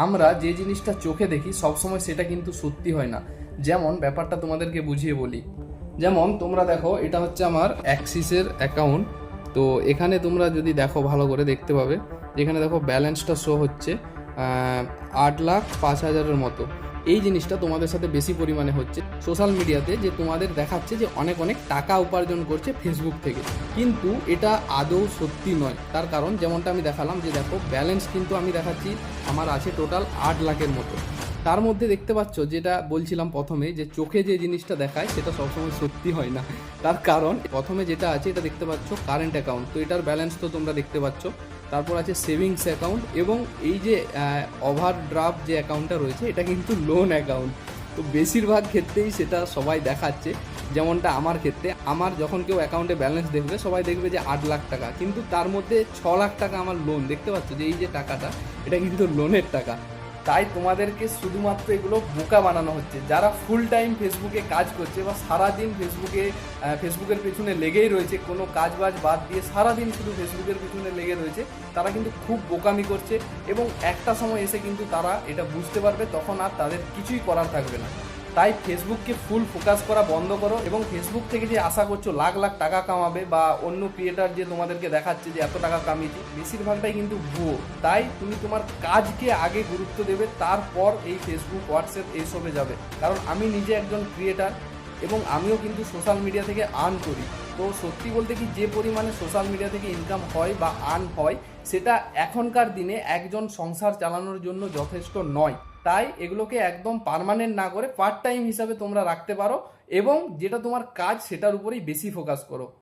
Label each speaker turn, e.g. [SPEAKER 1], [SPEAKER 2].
[SPEAKER 1] আমরা যে জিনিসটা চোখে দেখি সবসময় সেটা কিন্তু সত্যি হয় না। যেমন ব্যাপারটা তোমাদেরকে বুঝিয়ে বলি। যেমন তোমরা দেখো, এটা হচ্ছে আমার অ্যাক্সিসের অ্যাকাউন্ট। তো এখানে তোমরা যদি দেখো ভালো করে দেখতে পাবে, এখানে দেখো ব্যালেন্সটা শো হচ্ছে 8,05,000-এর মতো। এই জিনিসটা তোমাদের সাথে বেশি পরিমাণে হচ্ছে সোশ্যাল মিডিয়াতে, যে তোমাদের দেখাচ্ছে যে অনেক অনেক টাকা উপার্জন করছে ফেসবুক থেকে, কিন্তু এটা আদৌ সত্যি নয়। তার কারণ যেমনটা আমি দেখালাম, যে দেখো ব্যালেন্স কিন্তু আমি দেখাচ্ছি আমার আছে টোটাল 8 লাখের মতো। তার মধ্যে দেখতে পাচ্ছ, যেটা বলছিলাম প্রথমে, যে চোখে যে জিনিসটা দেখায় সেটা সবসময় সত্যি হয় না। তার কারণ প্রথমে যেটা আছে এটা দেখতে পাচ্ছ কারেন্ট অ্যাকাউন্ট, তো এটার ব্যালেন্স তো তোমরা দেখতে পাচ্ছ। তারপর আছে সেভিংস অ্যাকাউন্ট, এবং এই যে ওভারড্রাফট যে অ্যাকাউন্টটা রয়েছে এটা কিন্তু লোন অ্যাকাউন্ট। তো বেশিরভাগ ক্ষেত্রেই সেটা সবাই দেখাচ্ছে। যেমনটা আমার ক্ষেত্রে, আমার যখন কেউ অ্যাকাউন্টে ব্যালেন্স দেখবে সবাই দেখবে যে 8 লাখ টাকা, কিন্তু তার মধ্যে 6 লাখ টাকা আমার লোন। দেখতে পাচ্ছ যে এই যে টাকাটা, এটা কিন্তু লোনের টাকা। তাই তোমাদেরকে শুধুমাত্র এগুলো বোকা বানানো হচ্ছে। যারা ফুল টাইম ফেসবুকে কাজ করছে বা সারাদিন ফেসবুকের পেছনে লেগেই রয়েছে, কোনো কাজ বাজ বাদ দিয়ে সারাদিন শুধু ফেসবুকের পেছনে লেগে রয়েছে, তারা কিন্তু খুব বোকামি করছে। এবং একটা সময় এসে কিন্তু তারা এটা বুঝতে পারবে, তখন আর তাদের কিছুই করার থাকবে না। তাই ফেসবুককে ফুল ফোকাস করা বন্ধ করো, এবং ফেসবুক থেকে যে আশা করছো লাখ লাখ টাকা কামাবে, বা অন্য ক্রিয়েটার যে তোমাদেরকে দেখাচ্ছে যে এত টাকা কামিয়েছি, বেশিরভাগটাই কিন্তু ভুয়ো। তাই তুমি তোমার কাজকে আগে গুরুত্ব দেবে, তারপর এই ফেসবুক, হোয়াটসঅ্যাপ এইসবে যাবে। কারণ আমি নিজে একজন ক্রিয়েটার, এবং আমিও কিন্তু সোশ্যাল মিডিয়া থেকে আর্ন করি। তো সত্যি বলতে কি, যে পরিমাণে সোশ্যাল মিডিয়া থেকে ইনকাম হয় বা আর্ন হয়, সেটা এখনকার দিনে একজন সংসার চালানোর জন্য যথেষ্ট নয়। তাই এগুলোকে একদম পার্মানেন্ট না করে পার্ট টাইম হিসাবে তোমরা রাখতে পারো, এবং যেটা তোমার কাজ সেটার উপরেই বেশি ফোকাস করো।